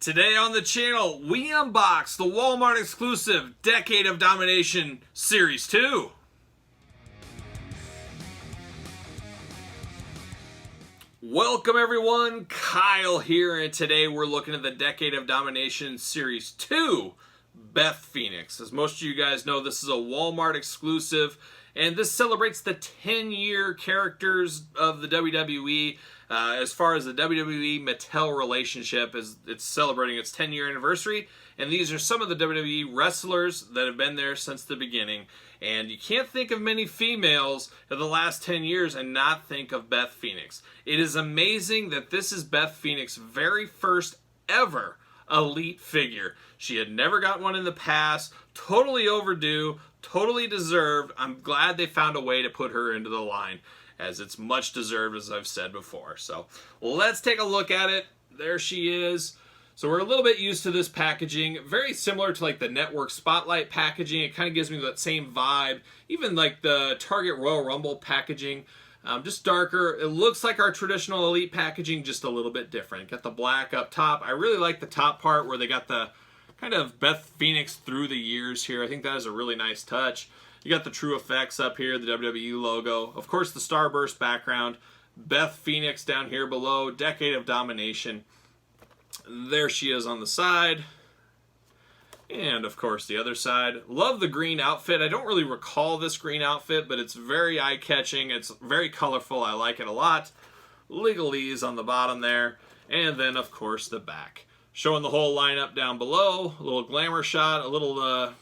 Today on the channel, we unbox the Walmart exclusive Decade of Domination Series 2. Welcome everyone, Kyle here, and today we're looking at the Decade of Domination Series 2, Beth Phoenix. As most of you guys know, this is a Walmart exclusive, and this celebrates the 10-year characters of the WWE. As far as the WWE-Mattel relationship, it's celebrating its 10-year anniversary, and these are some of the WWE wrestlers that have been there since the beginning. And you can't think of many females of the last 10 years and not think of Beth Phoenix. It is amazing that this is Beth Phoenix's very first ever elite figure. She had never got one in the past, totally overdue, totally deserved. I'm glad they found a way to put her into the line, as it's much deserved, as I've said before. So let's take a look at it. There she is. So we're a little bit used to this packaging, very similar to like the Network Spotlight packaging. It kind of gives me that same vibe, even like the Target Royal Rumble packaging, just darker. It looks like our traditional Elite packaging, just a little bit different. Got the black up top. I really like the top part where they got the kind of Beth Phoenix through the years here. I think that is a really nice touch. You got the True Effects up here, the WWE logo. Of course, the Starburst background. Beth Phoenix down here below. Decade of Domination. There she is on the side. And, of course, the other side. Love the green outfit. I don't really recall this green outfit, but it's very eye-catching. It's very colorful. I like it a lot. Legalese on the bottom there. And then, of course, the back. Showing the whole lineup down below. A little glamour shot. A little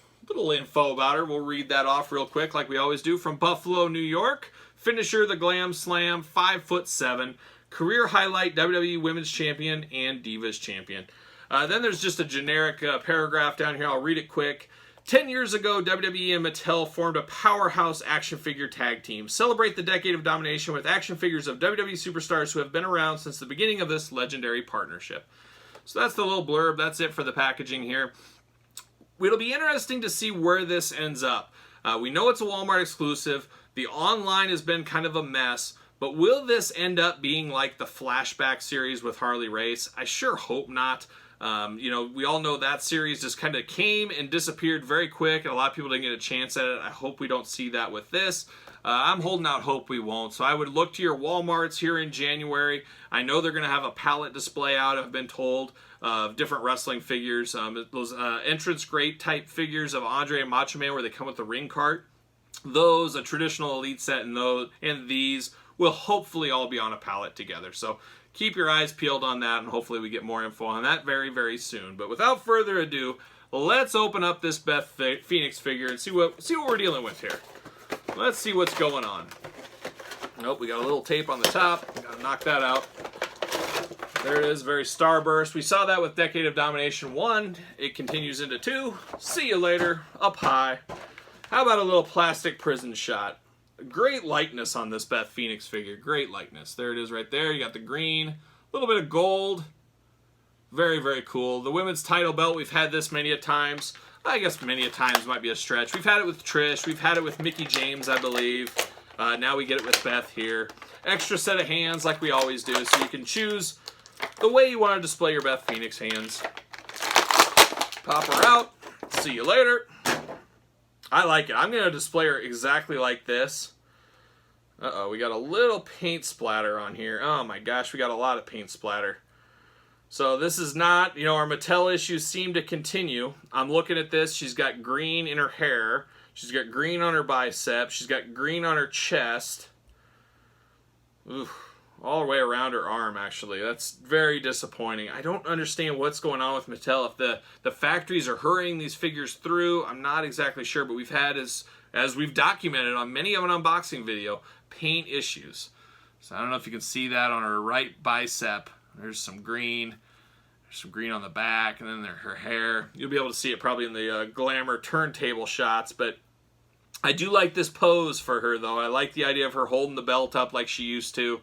info about her. We'll read that off real quick like we always do. From Buffalo, New York. Finisher, the Glam Slam, 5'7". Career highlight, WWE Women's Champion and Divas Champion. Then there's just a generic paragraph down here. I'll read it quick. 10 years ago, WWE and Mattel formed a powerhouse action figure tag team. Celebrate the Decade of Domination with action figures of WWE superstars who have been around since the beginning of this legendary partnership. So that's the little blurb. That's it for the packaging here. It'll be interesting to see where this ends up. We know it's a Walmart exclusive. The online has been kind of a mess. But will this end up being like the Flashback series with Harley Race? I sure hope not. You know, we all know that series just kind of came and disappeared very quick, and a lot of people didn't get a chance at it. I hope we don't see that with this. I'm holding out hope we won't. So I would look to your Walmarts here in January. I know they're going to have a palette display out, I've been told, of different wrestling figures. Those entrance great type figures of Andre and Macho Man where they come with the ring cart. Those, a traditional Elite set, and these will hopefully all be on a palette together. So keep your eyes peeled on that, and hopefully we get more info on that very, very soon. But without further ado, let's open up this Beth Phoenix figure and see what we're dealing with here. Let's see what's going on. Nope, we got a little tape on the top. Gotta knock that out. There it is, very Starburst. We saw that with Decade of Domination 1. It continues into 2. See you later, up high. How about a little plastic prison shot? Great likeness on this Beth Phoenix figure. Great likeness. There it is right there. You got the green, a little bit of gold. Very, very cool. The women's title belt, we've had this many a times. I guess many a times might be a stretch. We've had it with Trish. We've had it with Mickie James, I believe. Now we get it with Beth here. Extra set of hands like we always do, so you can choose the way you want to display your Beth Phoenix hands. Pop her out. See you later. I like it. I'm going to display her exactly like this. Uh-oh, we got a little paint splatter on here. Oh my gosh, we got a lot of paint splatter. So this is not, you know, our Mattel issues seem to continue. I'm looking at this. She's got green in her hair. She's got green on her bicep. She's got green on her chest. Oof. All the way around her arm, actually. That's very disappointing. I don't understand what's going on with Mattel. If the factories are hurrying these figures through, I'm not exactly sure. But we've had, as we've documented on many of an unboxing video, paint issues. So I don't know if you can see that on her right bicep. There's some green. There's some green on the back, and then her hair. You'll be able to see it probably in the glamour turntable shots. But I do like this pose for her, though. I like the idea of her holding the belt up like she used to.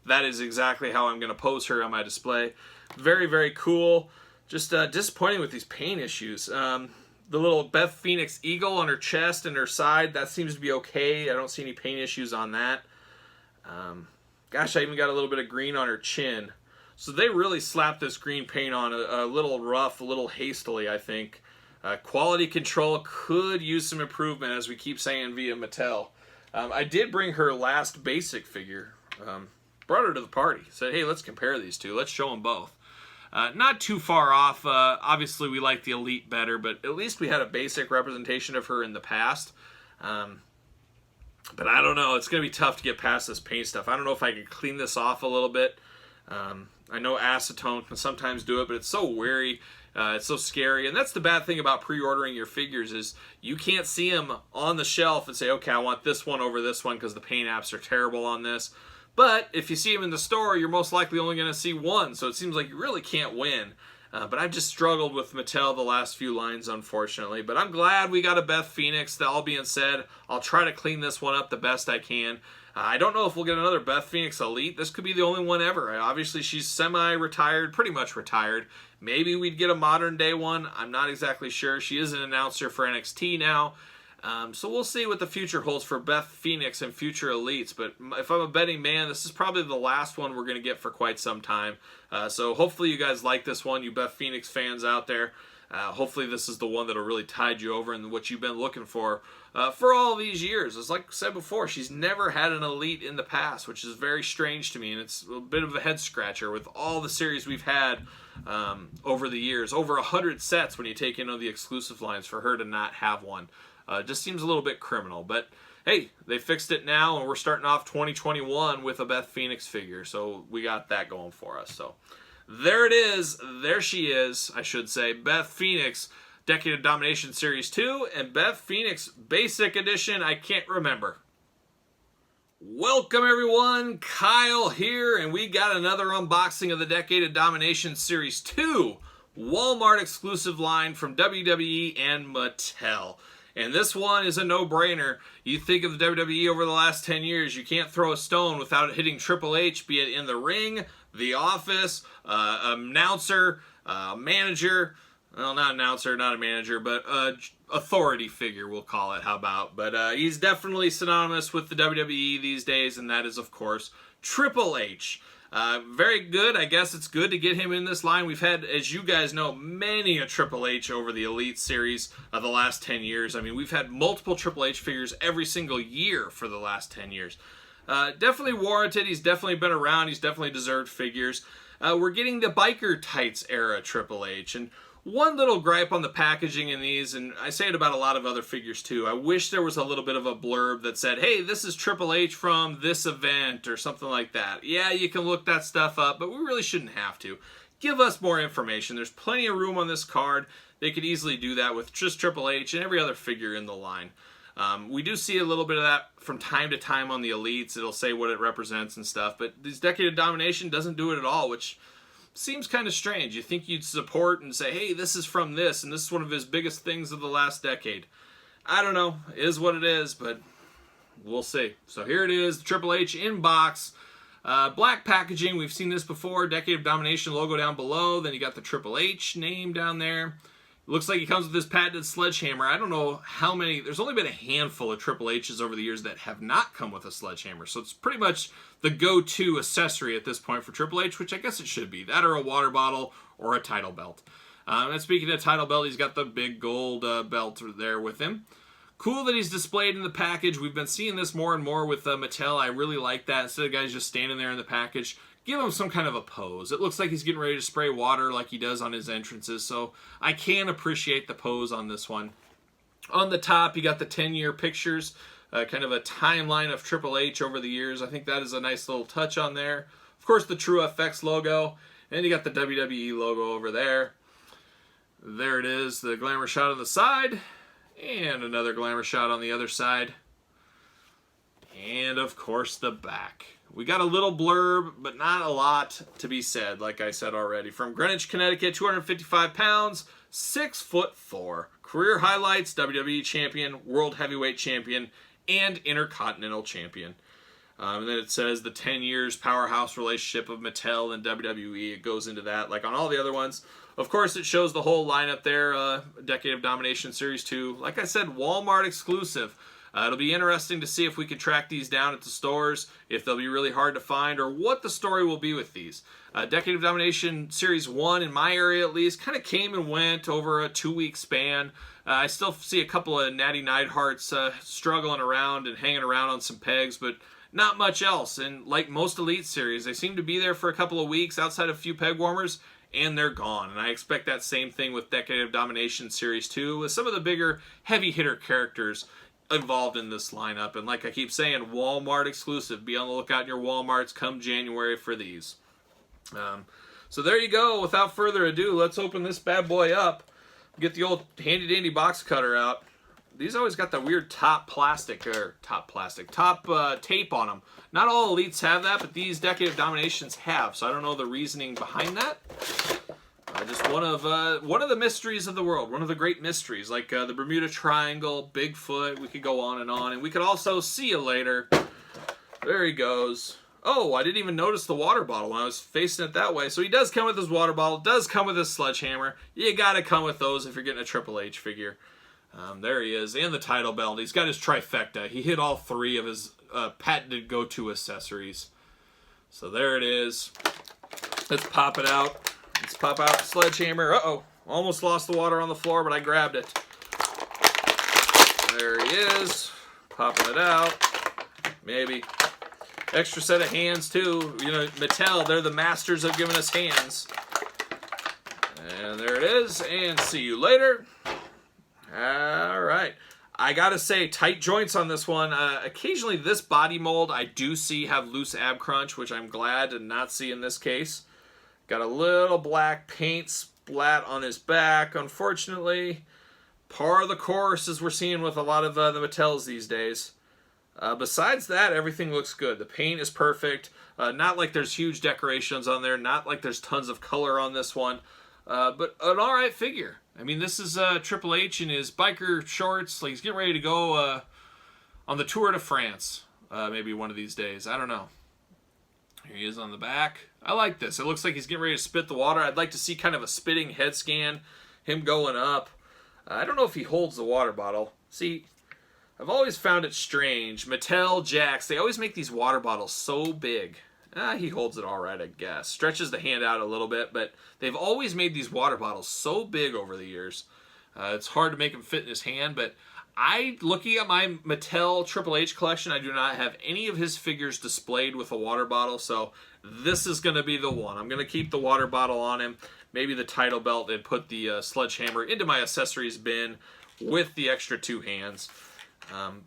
That is exactly how I'm going to pose her on my display. Very, very cool. Just disappointing with these paint issues. The little Beth Phoenix eagle on her chest and her side, that seems to be okay. I don't see any paint issues on that. Gosh, I even got a little bit of green on her chin. So they really slapped this green paint on a little rough, a little hastily, I think. Quality control could use some improvement, as we keep saying via Mattel. I did bring her last basic figure. Brought her to the party. Said, hey, let's compare these two. Let's show them both. Not too far off. Obviously, we like the Elite better, but at least we had a basic representation of her in the past. But I don't know. It's going to be tough to get past this paint stuff. I don't know if I can clean this off a little bit. I know acetone can sometimes do it, but it's so weary. It's so scary. And that's the bad thing about pre-ordering your figures is you can't see them on the shelf and say, okay, I want this one over this one because the paint apps are terrible on this. But if you see them in the store, you're most likely only going to see one. So it seems like you really can't win. But I've just struggled with Mattel the last few lines, unfortunately. But I'm glad we got a Beth Phoenix. That all being said, I'll try to clean this one up the best I can. I don't know if we'll get another Beth Phoenix Elite. This could be the only one ever. Obviously, she's semi-retired, pretty much retired. Maybe we'd get a modern-day one. I'm not exactly sure. She is an announcer for NXT now. So we'll see what the future holds for Beth Phoenix and future Elites. But if I'm a betting man, this is probably the last one we're going to get for quite some time. So hopefully you guys like this one, you Beth Phoenix fans out there. Hopefully this is the one that'll really tide you over and what you've been looking for all these years. As like I said before, she's never had an Elite in the past, which is very strange to me, and it's a bit of a head scratcher with all the series we've had over the years. Over 100 sets when you take in all the exclusive lines, for her to not have one. Just seems a little bit criminal, but hey, they fixed it now, and we're starting off 2021 with a Beth Phoenix figure, so we got that going for us. So there it is. There she is, I should say. Beth Phoenix, Decade of Domination Series 2, and Beth Phoenix Basic Edition, I can't remember. Welcome, everyone. Kyle here, and we got another unboxing of the Decade of Domination Series 2 Walmart exclusive line from WWE and Mattel. And this one is a no-brainer. You think of the WWE over the last 10 years, you can't throw a stone without it hitting Triple H, be it in the ring, the office, announcer, manager. Well, not announcer, not a manager, but authority figure, we'll call it. How about? But he's definitely synonymous with the WWE these days, and that is, of course, Triple H. Very good. I guess it's good to get him in this line. We've had, as you guys know, many a Triple H over the Elite series of the last 10 years. I mean, we've had multiple Triple H figures every single year for the last 10 years. Definitely warranted. He's definitely been around. He's definitely deserved figures. We're getting the biker tights era Triple H. And one little gripe on the packaging in these, and I say it about a lot of other figures too, I wish there was a little bit of a blurb that said, hey, this is Triple H from this event or something like that. Yeah, you can look that stuff up, but we really shouldn't have to. Give us more information. There's plenty of room on this card. They could easily do that with just Triple H and every other figure in the line. We do see a little bit of that from time to time on the Elites. It'll say what it represents and stuff, but this Decade of Domination doesn't do it at all, which seems kind of strange. You think you'd support and say, hey, this is from this, and this is one of his biggest things of the last decade. I don't know. It is what it is, but we'll see. So here it is, the Triple H in box. Black packaging. We've seen this before. Decade of Domination logo down below. Then you got the Triple H name down there. Looks like he comes with this patented sledgehammer. I don't know how many. There's only been a handful of Triple H's over the years that have not come with a sledgehammer. So it's pretty much the go-to accessory at this point for Triple H, which I guess it should be. That or a water bottle or a title belt. And speaking of title belt, he's got the big gold belt there with him. Cool that he's displayed in the package. We've been seeing this more and more with Mattel. I really like that. Instead of guys just standing there in the package, give him some kind of a pose. It looks like he's getting ready to spray water like he does on his entrances, so I can appreciate the pose on this one. On the top, you got the 10-year pictures, kind of a timeline of Triple H over the years. I think that is a nice little touch on there. Of course, the True FX logo, and you got the WWE logo over there. There it is, the glamour shot on the side, and another glamour shot on the other side. And, of course, the back. We got a little blurb, but not a lot to be said, like I said already. From Greenwich, Connecticut, 255 pounds, 6'4". Career highlights, WWE Champion, World Heavyweight Champion, and Intercontinental Champion. And then it says the 10 years powerhouse relationship of Mattel and WWE. It goes into that, like on all the other ones. Of course, it shows the whole lineup there, Decade of Domination Series 2. Like I said, Walmart exclusive. It'll be interesting to see if we can track these down at the stores, if they'll be really hard to find, or what the story will be with these. Decade of Domination Series 1, in my area at least, kind of came and went over a 2-week span. I still see a couple of Natty Neidharts struggling around and hanging around on some pegs, but not much else. And like most Elite Series, they seem to be there for a couple of weeks outside of a few peg warmers, and they're gone. And I expect that same thing with Decade of Domination Series 2, with some of the bigger heavy hitter characters involved in this lineup. And like I keep saying, Walmart exclusive. Be on the lookout in your Walmarts come January for these. So there you go. Without further ado, let's open this bad boy up. Get the old handy dandy box cutter out. These always got the weird top tape on them. Not all Elites have that, but these Decade of Dominations have. So I don't know the reasoning behind that. Just one of the mysteries of the world, one of the great mysteries, like the Bermuda Triangle, Bigfoot. We could go on, and we could also see you later. There he goes. Oh, I didn't even notice the water bottle when I was facing it that way. So he does come with his water bottle, does come with his sledgehammer. You gotta come with those if you're getting a Triple H figure. There he is, and the title belt. He's got his trifecta. He hit all 3 of his patented go-to accessories. So there it is. Let's pop it out. Let's pop out the sledgehammer. Uh-oh, almost lost the water on the floor, but I grabbed it. There he is, popping it out. Maybe. Extra set of hands, too. You know, Mattel, they're the masters of giving us hands. And there it is, and see you later. All right. I gotta say, tight joints on this one. Occasionally, this body mold I do see have loose ab crunch, which I'm glad to not see in this case. Got a little black paint splat on his back, unfortunately. Par of the course, as we're seeing with a lot of the Mattels these days. Besides that, everything looks good. The paint is perfect. Not like there's huge decorations on there. Not like there's tons of color on this one. But an alright figure. I mean, this is Triple H in his biker shorts. Like, he's getting ready to go on the Tour de France. Maybe one of these days. I don't know. Here he is on the back. I like this. It looks like he's getting ready to spit the water. I'd like to see kind of a spitting head scan. Him going up. I don't know if he holds the water bottle. See, I've always found it strange. Mattel, Jax, they always make these water bottles so big. He holds it all right, I guess. Stretches the hand out a little bit, but they've always made these water bottles so big over the years. It's hard to make them fit in his hand, but looking at my Mattel Triple H collection, I do not have any of his figures displayed with a water bottle, so this is going to be the one. I'm going to keep the water bottle on him, maybe the title belt, and put the sledgehammer into my accessories bin with the extra 2 hands.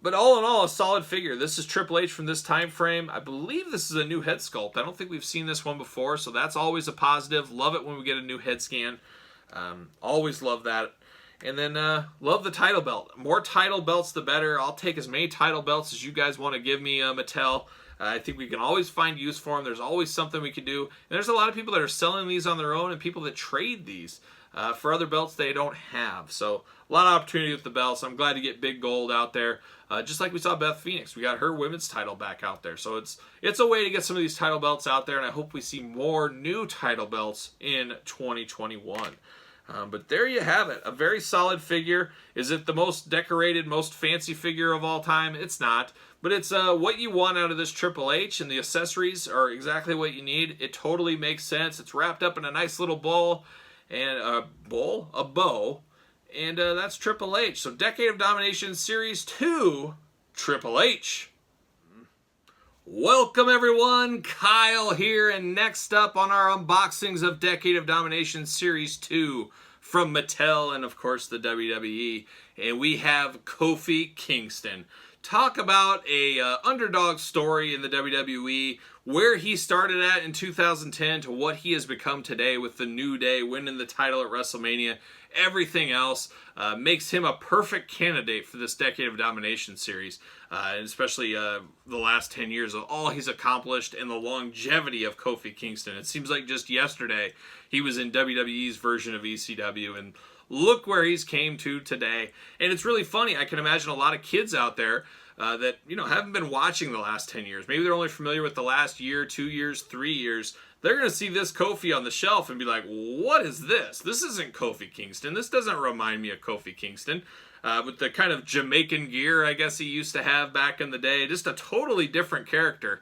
But all in all, a solid figure. This is Triple H from this time frame. I believe this is a new head sculpt. I don't think we've seen this one before, so that's always a positive. Love it when we get a new head scan. Always love that. And then love the title belt. More title belts, the better. I'll take as many title belts as you guys want to give me, Mattel. I think we can always find use for them. There's always something we can do. And there's a lot of people that are selling these on their own and people that trade these for other belts they don't have. So a lot of opportunity with the belts. I'm glad to get Big Gold out there. Just like we saw Beth Phoenix. We got her women's title back out there. So it's a way to get some of these title belts out there, and I hope we see more new title belts in 2021. But there you have it. A very solid figure. Is it the most decorated, most fancy figure of all time? It's not. But it's what you want out of this Triple H, and the accessories are exactly what you need. It totally makes sense. It's wrapped up in a nice little bow. And a bow. And that's Triple H. So Decade of Domination Series 2, Triple H. Welcome everyone, Kyle here, and next up on our unboxings of Decade of Domination Series 2 from Mattel and of course the WWE, and we have Kofi Kingston. Talk about a underdog story in the WWE, where he started at in 2010 to what he has become today with the New Day, winning the title at WrestleMania. Everything else makes him a perfect candidate for this Decade of Domination series, and especially the last 10 years of all he's accomplished and the longevity of Kofi Kingston. It seems like just yesterday he was in WWE's version of ECW, and look where he's came to today. And it's really funny. I can imagine a lot of kids out there that haven't been watching the last 10 years. Maybe they're only familiar with the last year, 2 years, 3 years. They're going to see this Kofi on the shelf and be like, what is this? This isn't Kofi Kingston. This doesn't remind me of Kofi Kingston. with the kind of Jamaican gear I guess he used to have back in the day. Just a totally different character,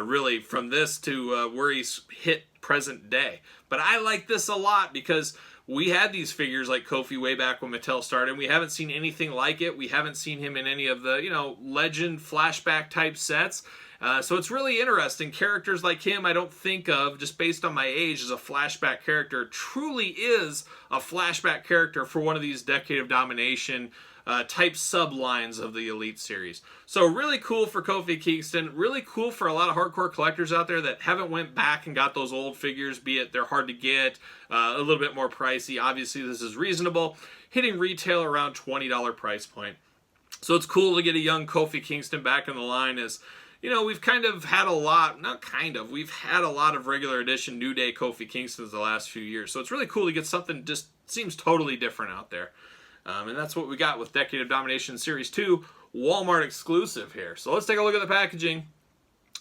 really, from this to where he's hit present day. But I like this a lot because we had these figures like Kofi way back when Mattel started, and we haven't seen anything like it. We haven't seen him in any of the, legend flashback type sets. So it's really interesting. Characters like him I don't think of, just based on my age, as a flashback character. Truly is a flashback character for one of these Decade of Domination type sublines of the Elite series. So really cool for Kofi Kingston. Really cool for a lot of hardcore collectors out there that haven't went back and got those old figures, be it they're hard to get, a little bit more pricey. Obviously this is reasonable, hitting retail around $20 price point. So it's cool to get a young Kofi Kingston back in the line, as we've kind of had a lot, we've had a lot of regular edition New Day Kofi Kingstons the last few years. So it's really cool to get something just seems totally different out there. And that's what we got with Decade of Domination Series 2, Walmart exclusive here. So let's take a look at the packaging.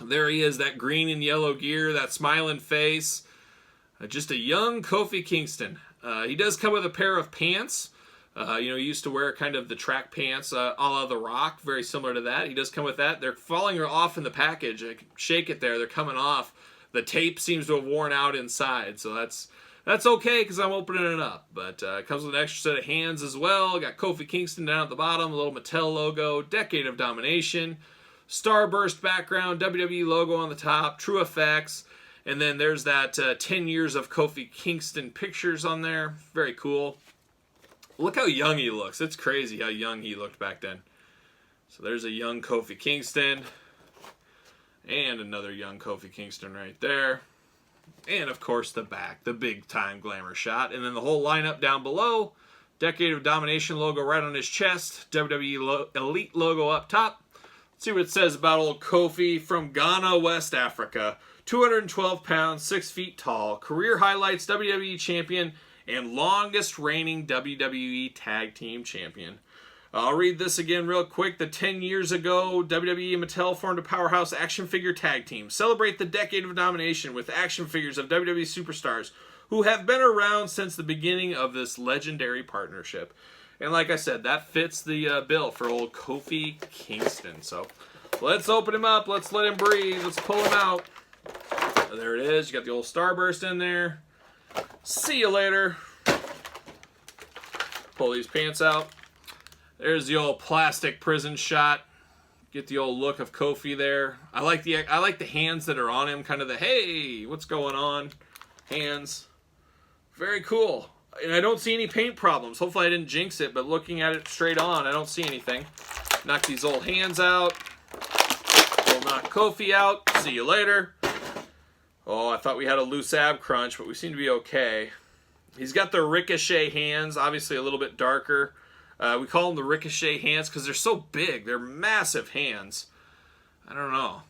There he is, that green and yellow gear, that smiling face. Just a young Kofi Kingston. He does come with a pair of pants. He used to wear kind of the track pants a la The Rock, very similar to that. He does come with that. They're falling off in the package. I can shake it there. They're coming off. The tape seems to have worn out inside, so that's okay because I'm opening it up. But it comes with an extra set of hands as well. Got Kofi Kingston down at the bottom, a little Mattel logo, Decade of Domination, Starburst background, WWE logo on the top, True Effects, and then there's that 10 years of Kofi Kingston pictures on there. Very cool. Look how young he looks. It's crazy how young he looked back then. So there's a young Kofi Kingston. And another young Kofi Kingston right there. And of course the back, the big time glamour shot. And then the whole lineup down below. Decade of Domination logo right on his chest. WWE Elite logo up top. Let's see what it says about old Kofi from Ghana, West Africa. 212 pounds, 6 feet tall. Career highlights, WWE champion, and longest reigning WWE Tag Team Champion. I'll read this again real quick. The 10 years ago, WWE and Mattel formed a powerhouse action figure tag team. Celebrate the Decade of Domination with action figures of WWE superstars who have been around since the beginning of this legendary partnership. And like I said, that fits the bill for old Kofi Kingston. So let's open him up. Let's let him breathe. Let's pull him out. There it is. You got the old Starburst in there. See you later. Pull these pants out. There's the old plastic prison shot. Get the old look of Kofi there. I like the hands that are on him, kind of the hey, what's going on? Hands. Very cool. And I don't see any paint problems. Hopefully I didn't jinx it, but looking at it straight on, I don't see anything. Knock these old hands out. We'll knock Kofi out. See you later. Oh, I thought we had a loose ab crunch, but we seem to be okay. He's got the ricochet hands, obviously a little bit darker. We call them the ricochet hands because they're so big. They're massive hands. I don't know.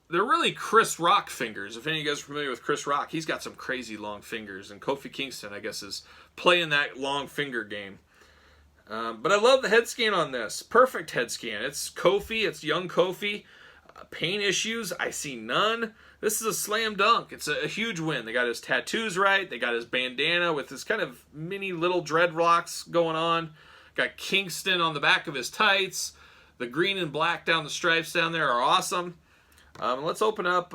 They're really Chris Rock fingers. If any of you guys are familiar with Chris Rock, he's got some crazy long fingers. And Kofi Kingston, I guess, is playing that long finger game. But I love the head scan on this. Perfect head scan. It's Kofi. It's young Kofi. Pain issues, I see none. This is a slam dunk. It's a huge win. They got his tattoos right. They got his bandana with this kind of mini little dreadlocks going on. Got Kingston on the back of his tights. The green and black down the stripes down there are awesome. Let's open up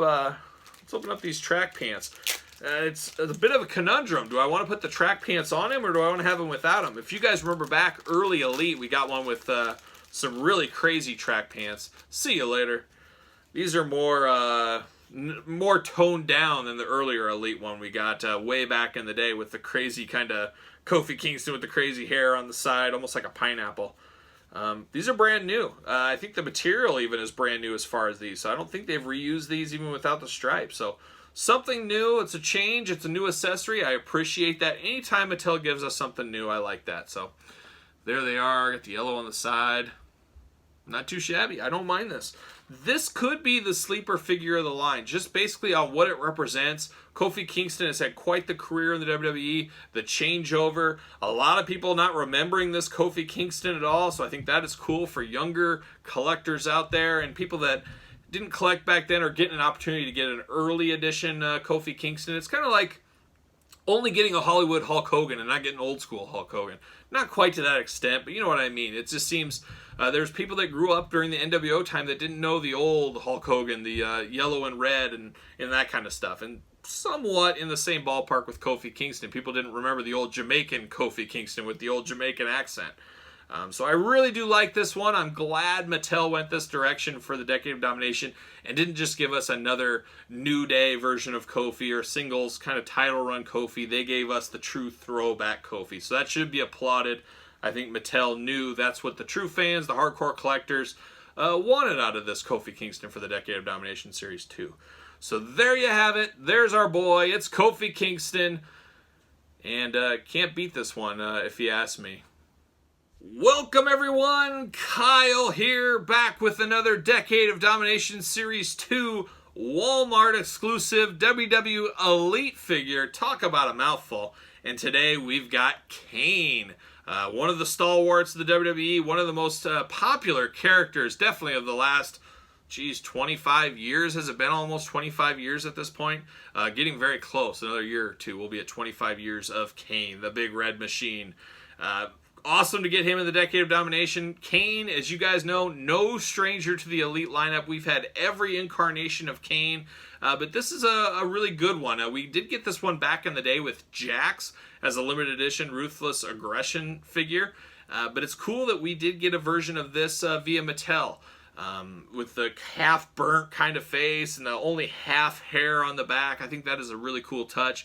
these track pants. It's a bit of a conundrum. Do I want to put the track pants on him or do I want to have him without him? If you guys remember back early Elite, we got one with some really crazy track pants. See you later. These are more toned down than the earlier Elite one we got way back in the day with the crazy kind of Kofi Kingston with the crazy hair on the side, almost like a pineapple. These are brand new. I think the material even is brand new as far as these, so I don't think they've reused these even without the stripe. So something new. It's a change. It's a new accessory. I appreciate that. Anytime Mattel gives us something new, I like that. So there they are. Got the yellow on the side. Not too shabby. I don't mind this. This could be the sleeper figure of the line, just basically on what it represents. Kofi Kingston has had quite the career in the WWE, the changeover. A lot of people not remembering this Kofi Kingston at all, so I think that is cool for younger collectors out there and people that didn't collect back then are getting an opportunity to get an early edition Kofi Kingston. It's kind of like only getting a Hollywood Hulk Hogan and not getting old school Hulk Hogan. Not quite to that extent, but you know what I mean. It just seems there's people that grew up during the NWO time that didn't know the old Hulk Hogan, the yellow and red and that kind of stuff. And somewhat in the same ballpark with Kofi Kingston. People didn't remember the old Jamaican Kofi Kingston with the old Jamaican accent. So I really do like this one. I'm glad Mattel went this direction for the Decade of Domination and didn't just give us another New Day version of Kofi or singles kind of title run Kofi. They gave us the true throwback Kofi. So that should be applauded. I think Mattel knew that's what the true fans, the hardcore collectors, wanted out of this Kofi Kingston for the Decade of Domination Series 2. So there you have it. There's our boy. It's Kofi Kingston. And can't beat this one if you ask me. Welcome everyone, Kyle here, back with another Decade of Domination Series 2 Walmart exclusive WWE Elite figure. Talk about a mouthful. And today we've got Kane, one of the stalwarts of the WWE, one of the most popular characters, definitely of the last, 25 years. Has it been almost 25 years at this point? Getting very close. Another year or two, we'll be at 25 years of Kane, the big red machine. Awesome to get him in the Decade of Domination. Kane, as you guys know, no stranger to the Elite lineup. We've had every incarnation of Kane, but this is a really good one. We did get this one back in the day with Jax as a limited edition Ruthless Aggression figure, but it's cool that we did get a version of this via Mattel. With the half burnt kind of face and the only half hair on the back. I think that is a really cool touch.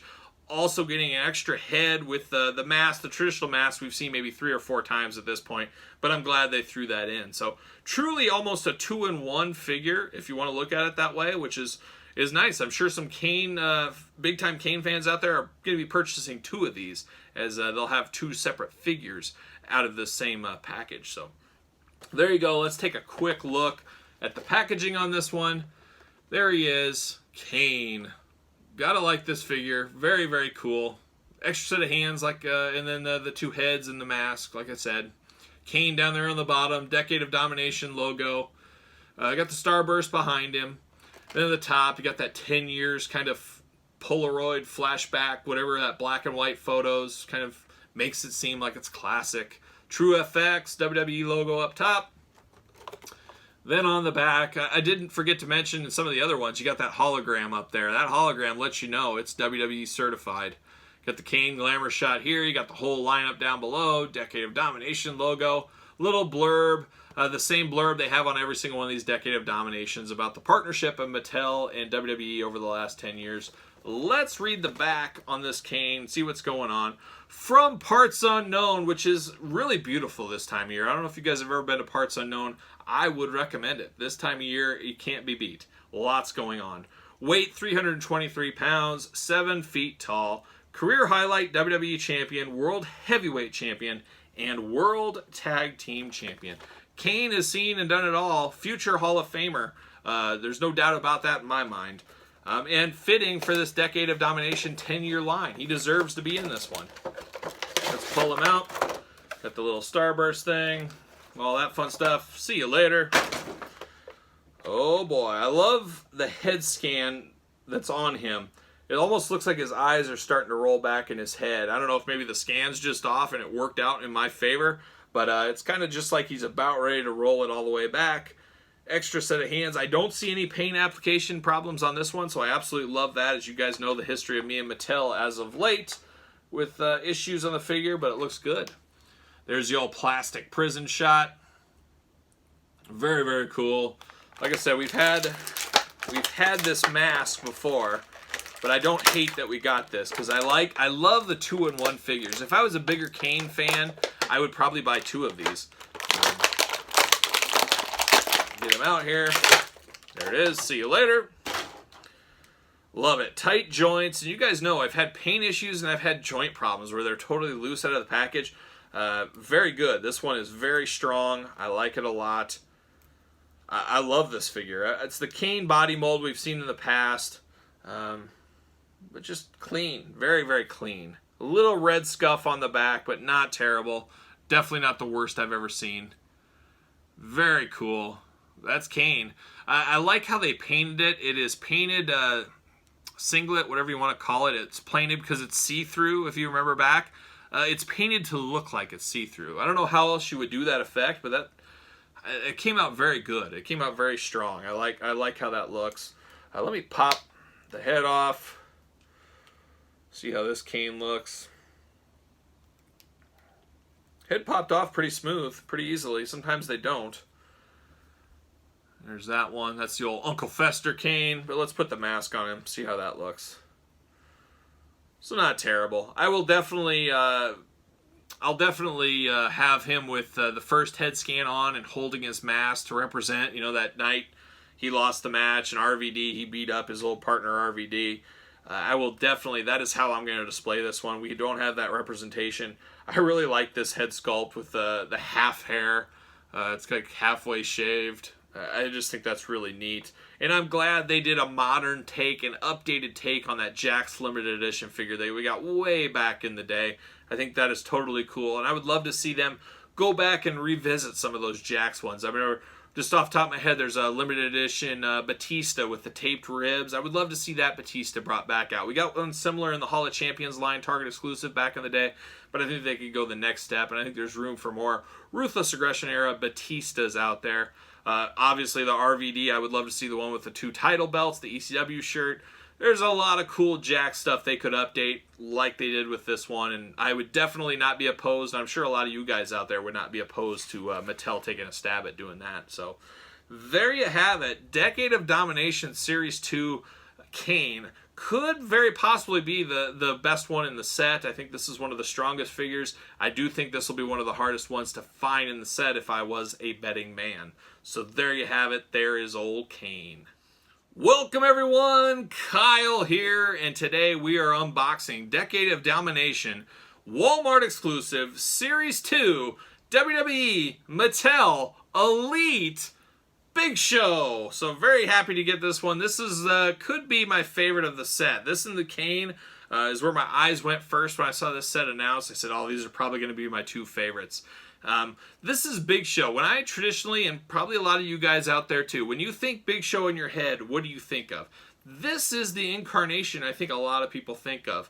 Also getting an extra head with the mask, the traditional mask we've seen maybe 3 or 4 times at this point, but I'm glad they threw that in. So truly almost a 2-in-1 figure if you want to look at it that way, which is nice. I'm sure some Kane, big time Kane fans out there are going to be purchasing 2 of these as they'll have 2 separate figures out of the same package. So there you go. Let's take a quick look at the packaging on this one. There he is, Kane. Gotta like this figure. Very, very cool. Extra set of hands, and then the 2 heads and the mask, like I said. Kane down there on the bottom. Decade of Domination logo. Got the Starburst behind him. Then at the top, you got that 10 years kind of Polaroid flashback, whatever that black and white photos kind of makes it seem like it's classic. True FX, WWE logo up top. Then on the back, I didn't forget to mention in some of the other ones, you got that hologram up there. That hologram lets you know it's WWE certified. Got the Kane glamour shot here. You got the whole lineup down below. Decade of Domination logo. Little blurb. The same blurb they have on every single one of these Decade of Dominations about the partnership of Mattel and WWE over the last 10 years. Let's read the back on this Kane, see what's going on. From Parts Unknown, which is really beautiful this time of year. I don't know if you guys have ever been to Parts Unknown. I would recommend it. This time of year, it can't be beat. Lots going on. Weight, 323 pounds, 7 feet tall. Career highlight, WWE Champion, World Heavyweight Champion, and World Tag Team Champion. Kane has seen and done it all. Future Hall of Famer. There's no doubt about that in my mind. And fitting for this Decade of Domination 10-year line. He deserves to be in this one. Let's pull him out. Got the little Starburst thing. All that fun stuff. See you later. Oh boy, I love the head scan that's on him. It almost looks like his eyes are starting to roll back in his head. I don't know if maybe the scan's just off and it worked out in my favor, but it's kind of just like he's about ready to roll it all the way back. Extra set of hands. I don't see any paint application problems on this one, so I absolutely love that. As you guys know, the history of me and Mattel as of late with issues on the figure, but it looks good. There's the old plastic prison shot. Very, very cool. Like I said, we've had this mask before, but I don't hate that we got this because I love the 2-in-1 figures. If I was a bigger Kane fan, I would probably buy 2 of these. Get him out here. There it is. See you later. Love it. Tight joints. And you guys know I've had paint issues and I've had joint problems where they're totally loose out of the package. Very good. This one is very strong. I like it a lot. I love this figure. It's the Kane body mold we've seen in the past. But just clean. Very, very clean. A little red scuff on the back, but not terrible. Definitely not the worst I've ever seen. Very cool. That's Kane. I like how they painted it. It is painted singlet, whatever you want to call it. It's painted because it's see-through, if you remember back. It's painted to look like it's see-through. I don't know how else you would do that effect, but it came out very good. It came out very strong. I like how that looks. Let me pop the head off. See how this Kane looks. Head popped off pretty smooth, pretty easily. Sometimes they don't. There's that one. That's the old Uncle Fester Kane. But let's put the mask on him, see how that looks. So not terrible. I will definitely, I'll definitely have him with the first head scan on and holding his mask to represent, that night he lost the match and RVD, he beat up his old partner RVD. I will definitely, that is how I'm going to display this one. We don't have that representation. I really like this head sculpt with the half hair. It's like halfway shaved. I just think that's really neat. And I'm glad they did a modern take, an updated take on that Jakks limited edition figure that we got way back in the day. I think that is totally cool. And I would love to see them go back and revisit some of those Jakks ones. I remember, just off the top of my head, there's a limited edition Batista with the taped ribs. I would love to see that Batista brought back out. We got one similar in the Hall of Champions line, Target exclusive back in the day, but I think they could go the next step, and I think there's room for more Ruthless Aggression era Batistas out there. Obviously, the RVD, I would love to see the one with the 2 title belts, the ECW shirt. There's a lot of cool Jakks stuff they could update like they did with this one, and I would definitely not be opposed. I'm sure a lot of you guys out there would not be opposed to Mattel taking a stab at doing that. So there you have it. Decade of Domination Series 2 Kane could very possibly be the best one in the set. I think this is one of the strongest figures. I do think this will be one of the hardest ones to find in the set if I was a betting man. So there you have it. There is old Kane. Welcome everyone, Kyle here, and today we are unboxing Decade of Domination Walmart exclusive Series 2 WWE Mattel Elite Big Show. So I'm very happy to get this one. This is could be my favorite of the set. This and the Kane is where my eyes went first when I saw this set announced. I said, oh, these are probably going to be my 2 favorites. This is Big Show. When I traditionally, and probably a lot of you guys out there too, when you think Big Show in your head, what do you think of? This is the incarnation I think a lot of people think of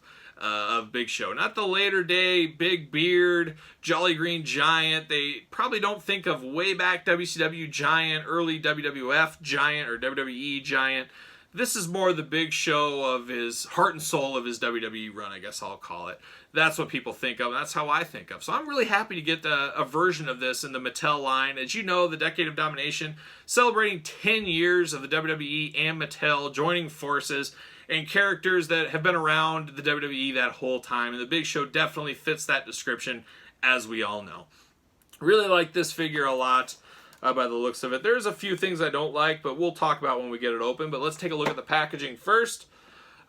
Big Show. Not the later day, big beard, Jolly Green Giant. They probably don't think of way back WCW Giant, early WWF Giant, or WWE Giant. This is more the Big Show of his heart and soul of his WWE run, I guess I'll call it. That's what people think of, and that's how I think of. So I'm really happy to get a version of this in the Mattel line. As you know, the Decade of Domination, celebrating 10 years of the WWE and Mattel joining forces, and characters that have been around the WWE that whole time. And the Big Show definitely fits that description, as we all know. Really like this figure a lot. By the looks of it. There's a few things I don't like, but we'll talk about when we get it open. But let's take a look at the packaging first.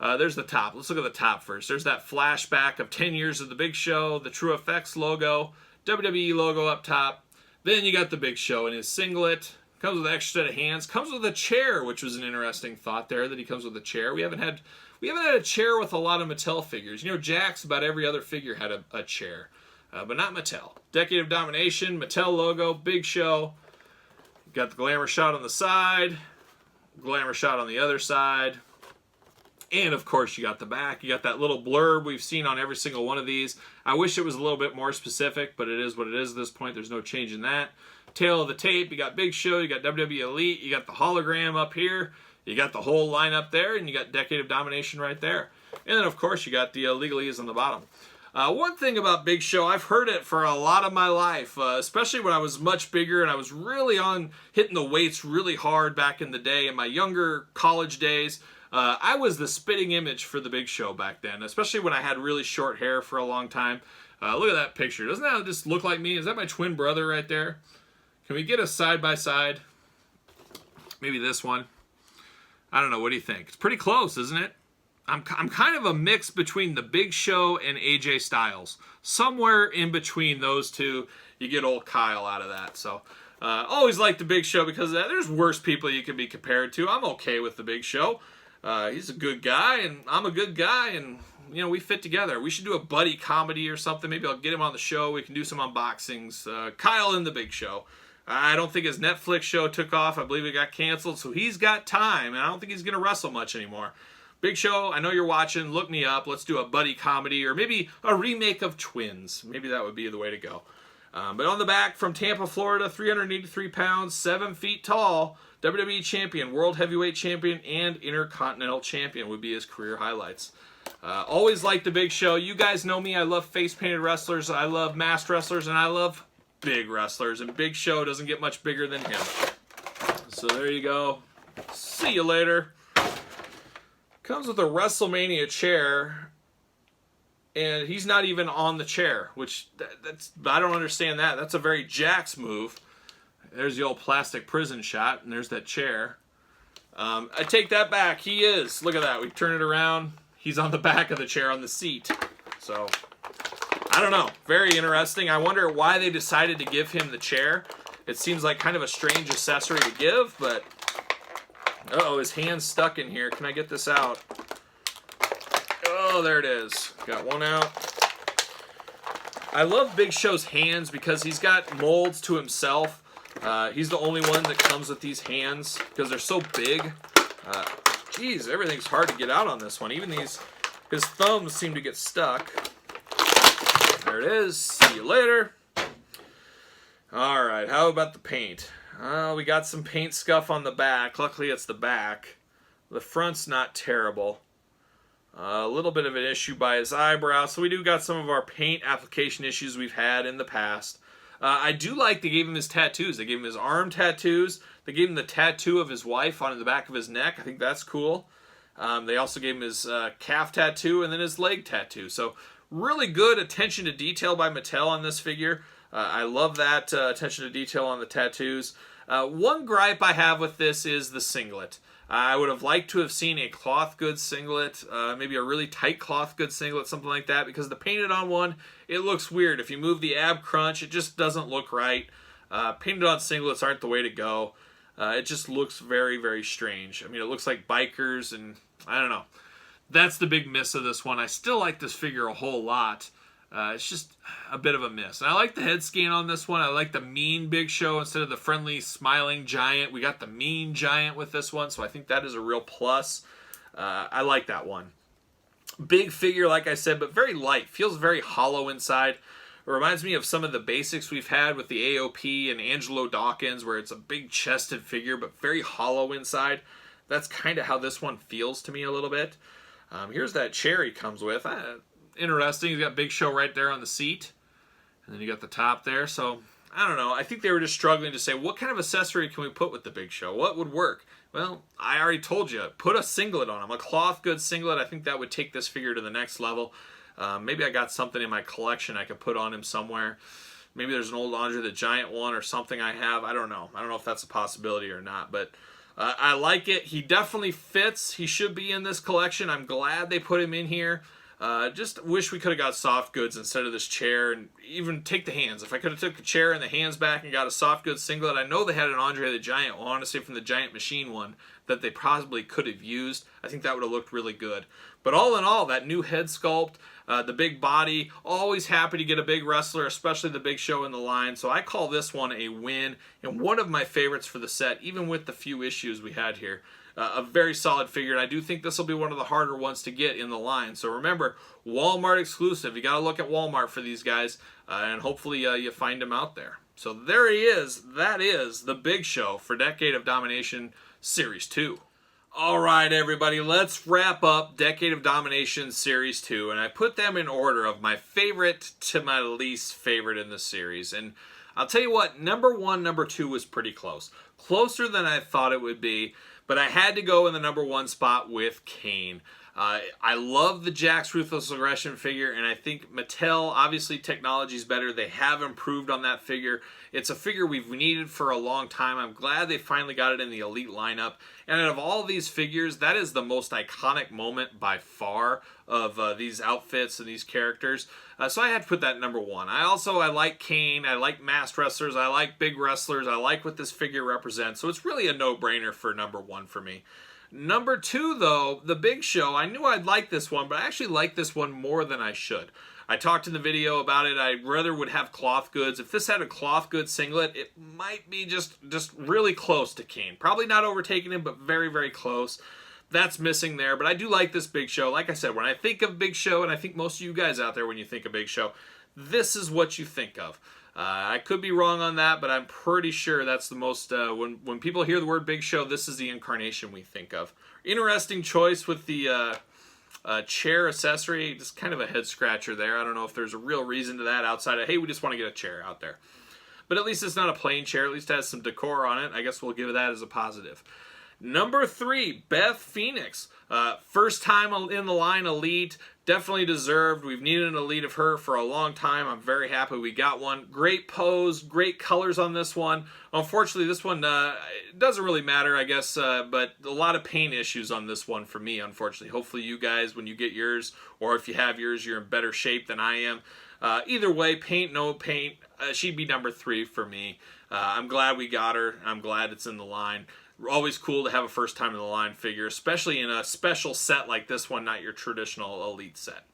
There's the top. Let's look at the top first. There's that flashback of 10 years of the Big Show, the True Effects logo, WWE logo up top. Then you got the Big Show in his singlet. Comes with an extra set of hands. Comes with a chair, which was an interesting thought there, that he comes with a chair. We haven't had a chair with a lot of Mattel figures. Jakks, about every other figure had a chair, but not Mattel. Decade of Domination, Mattel logo, Big Show. Got the glamour shot on the side, glamour shot on the other side, and of course you got the back. You got that little blurb we've seen on every single one of these. I wish it was a little bit more specific, but it is what it is at this point. There's no change in that. Tail of the tape, you got Big Show, you got WWE Elite, you got the hologram up here, you got the whole line up there, and you got Decade of Domination right there. And then of course you got the legalese on the bottom. One thing about Big Show, I've heard it for a lot of my life, especially when I was much bigger and I was really hitting the weights really hard back in the day in my younger college days. I was the spitting image for the Big Show back then, especially when I had really short hair for a long time. Look at that picture. Doesn't that just look like me? Is that my twin brother right there? Can we get a side by side? Maybe this one. I don't know. What do you think? It's pretty close, isn't it? I'm kind of a mix between the Big Show and AJ Styles. Somewhere in between those two, you get old Kyle out of that. So, always like the Big Show because there's worse people you can be compared to. I'm okay with the Big Show. He's a good guy, and I'm a good guy, and we fit together. We should do a buddy comedy or something. Maybe I'll get him on the show. We can do some unboxings. Kyle and the Big Show. I don't think his Netflix show took off. I believe it got canceled, so he's got time, and I don't think he's going to wrestle much anymore. Big Show, I know you're watching. Look me up. Let's do a buddy comedy or maybe a remake of Twins. Maybe that would be the way to go. But on the back, from Tampa, Florida, 383 pounds, 7 feet tall, WWE Champion, World Heavyweight Champion, and Intercontinental Champion would be his career highlights. Always like the Big Show. You guys know me. I love face-painted wrestlers. I love masked wrestlers, and I love big wrestlers. And Big Show doesn't get much bigger than him. So there you go. See you later. Comes with a WrestleMania chair, and he's not even on the chair, which I don't understand that. That's a very Jax move. There's the old plastic prison shot, and there's that chair. I take that back. He is. Look at that. We turn it around. He's on the back of the chair on the seat. So, I don't know. Very interesting. I wonder why they decided to give him the chair. It seems like kind of a strange accessory to give, but... Uh-oh, his hand's stuck in here. Can I get this out? Oh, there it is. Got one out. I love Big Show's hands because he's got molds to himself. He's the only one that comes with these hands because they're so big. Geez, everything's hard to get out on this one. Even his thumbs seem to get stuck. There it is. See you later. All right, how about the paint? We got some paint scuff on the back. Luckily, it's the back. The front's not terrible. A little bit of an issue by his eyebrow. So we do got some of our paint application issues we've had in the past. I do like they gave him his tattoos. They gave him his arm tattoos. They gave him the tattoo of his wife on the back of his neck. I think that's cool. They also gave him his calf tattoo and then his leg tattoo. So really good attention to detail by Mattel on this figure. I love that attention to detail on the tattoos. One gripe I have with this is the singlet. I would have liked to have seen a cloth goods singlet, maybe a really tight cloth goods singlet, something like that, because the painted on one, it looks weird. If you move the ab crunch, it just doesn't look right. Painted on singlets aren't the way to go. It just looks very, very strange. I mean, it looks like bikers, and I don't know. That's the big miss of this one. I still like this figure a whole lot. It's just a bit of a miss. And I like the head scan on this one. I like the mean Big Show instead of the friendly, smiling giant. We got the mean giant with this one, so I think that is a real plus. I like that one. Big figure, like I said, but very light. Feels very hollow inside. It reminds me of some of the basics we've had with the AOP and Angelo Dawkins, where it's a big-chested figure, but very hollow inside. That's kind of how this one feels to me a little bit. Here's that chair he comes with. Interesting. He's got Big Show right there on the seat. And then you got the top there. So, I don't know. I think they were just struggling to say, what kind of accessory can we put with the Big Show? What would work? Well, I already told you. Put a singlet on him. A cloth goods singlet. I think that would take this figure to the next level. Maybe I got something in my collection I could put on him somewhere. Maybe there's an old Andre the Giant one or something I have. I don't know. I don't know if that's a possibility or not. But I like it. He definitely fits. He should be in this collection. I'm glad they put him in here. Just wish we could have got soft goods instead of this chair, and even take the hands. If I could have took the chair and the hands back and got a soft goods singlet, I know they had an Andre the Giant, well, I want to say from the Giant Machine one, that they possibly could have used. I think that would have looked really good. But all in all, that new head sculpt, the big body, always happy to get a big wrestler, especially the Big Show in the line. So I call this one a win, and one of my favorites for the set, even with the few issues we had here. A very solid figure, and I do think this will be one of the harder ones to get in the line. So remember, Walmart exclusive. You got to look at Walmart for these guys, and hopefully you find them out there. So there he is. That is the Big Show for Decade of Domination Series 2. All right, everybody, let's wrap up Decade of Domination Series 2, and I put them in order of my favorite to my least favorite in the series. And I'll tell you what, number 1, number 2 was pretty close. Closer than I thought it would be. But I had to go in the number 1 spot with Kane. I love the Jax Ruthless Aggression figure, and I think Mattel, obviously technology's better. They have improved on that figure. It's a figure we've needed for a long time. I'm glad they finally got it in the Elite lineup. And out of all these figures, that is the most iconic moment by far of these outfits and these characters. So I had to put that number 1. I like Kane. I like masked wrestlers. I like big wrestlers. I like what this figure represents. So it's really a no-brainer for number 1 for me. Number 2, though, the Big Show. I knew I'd like this one, but I actually like this one more than I should. I talked in the video about it. I rather would have cloth goods. If this had a cloth goods singlet, it might be just really close to Kane. Probably not overtaking him, but very, very close. that's missing there. But I do like this Big Show. Like I said, when I think of Big Show, and I think most of you guys out there, when you think of Big Show, this is what you think of. I could be wrong on that, but I'm pretty sure that's the most, when people hear the word Big Show, this is the incarnation we think of. Interesting choice with the chair accessory, just kind of a head scratcher there. I don't know if there's a real reason to that outside of, hey, we just want to get a chair out there. But at least it's not a plain chair. At least it has some decor on it. I guess we'll give that as a positive. Number 3, Beth Phoenix. First time in the line elite. Definitely deserved. We've needed an elite of her for a long time. I'm very happy we got one. Great pose, great colors on this one. Unfortunately, this one it doesn't really matter, I guess, but a lot of paint issues on this one for me, unfortunately. Hopefully you guys, when you get yours, or if you have yours, you're in better shape than I am. Either way, paint, no paint, she'd be number 3 for me. I'm glad we got her. I'm glad it's in the line. Always cool to have a first time in the line figure, especially in a special set like this one, not your traditional elite set.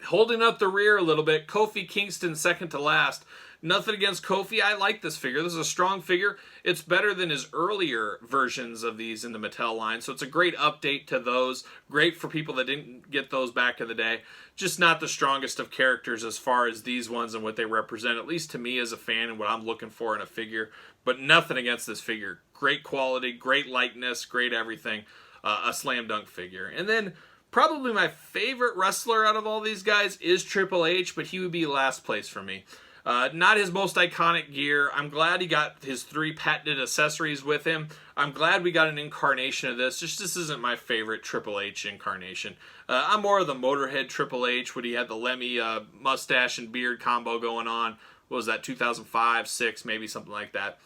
Holding up the rear a little bit, Kofi Kingston second to last. Nothing against Kofi. I like this figure. This is a strong figure. It's better than his earlier versions of these in the Mattel line, so it's a great update to those. Great for people that didn't get those back in the day. Just not the strongest of characters as far as these ones and what they represent, at least to me as a fan and what I'm looking for in a figure. But nothing against this figure. Great quality, great likeness, great everything. A slam dunk figure. And then probably my favorite wrestler out of all these guys is Triple H, but he would be last place for me. Not his most iconic gear. I'm glad he got his 3 patented accessories with him. I'm glad we got an incarnation of this. Just this isn't my favorite Triple H incarnation. I'm more of the Motorhead Triple H when he had the Lemmy mustache and beard combo going on. What was that, 2005, 6, maybe something like that.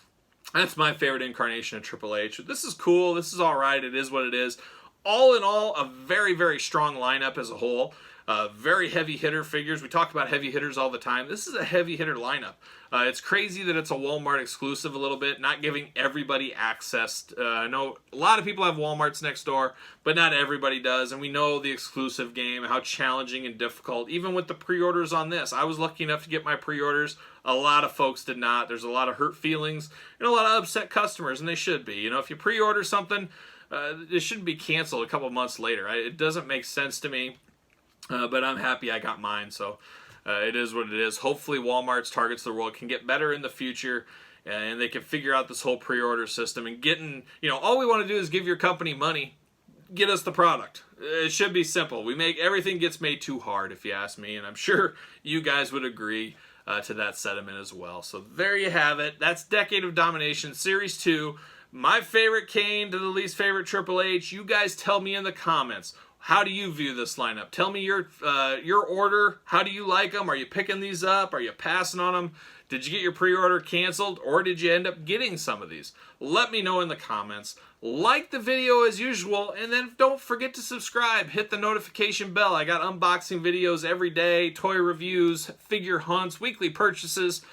That's my favorite incarnation of Triple H. This is cool. This is all right. It is what it is. All in all, a very, very strong lineup as a whole. Very heavy hitter figures. We talk about heavy hitters all the time. This is a heavy hitter lineup. It's crazy that it's a Walmart exclusive a little bit, not giving everybody access. I know a lot of people have Walmarts next door, but not everybody does. And we know the exclusive game, how challenging and difficult, even with the pre-orders on this. I was lucky enough to get my pre-orders. A lot of folks did not. There's a lot of hurt feelings and a lot of upset customers, and they should be. You know, if you pre-order something, it shouldn't be canceled a couple months later. It doesn't make sense to me. But I'm happy I got mine, so it is what it is. Hopefully Walmart's, Targets of the world can get better in the future, and they can figure out this whole pre-order system. And getting, you know, all we want to do is give your company money, get us the product. It should be simple. Everything gets made too hard, if you ask me, and I'm sure you guys would agree to that sentiment as well. So there you have it. That's Decade of Domination, Series 2. My favorite Kane to the least favorite Triple H. You guys tell me in the comments. How do you view this lineup? Tell me your order. How do you like them? Are you picking these up? Are you passing on them? Did you get your pre-order canceled, or did you end up getting some of these? Let me know in the comments. Like the video as usual, and then don't forget to subscribe. Hit the notification bell. I got unboxing videos every day, toy reviews, figure hunts, weekly purchases,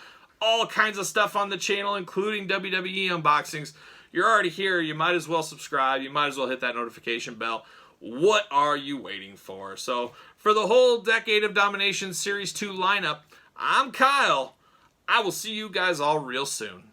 all kinds of stuff on the channel, including WWE unboxings. You're already here. You might as well subscribe. You might as well hit that notification bell. What are you waiting for? So, for the whole Decade of Domination Series 2 lineup, I'm Kyle. I will see you guys all real soon.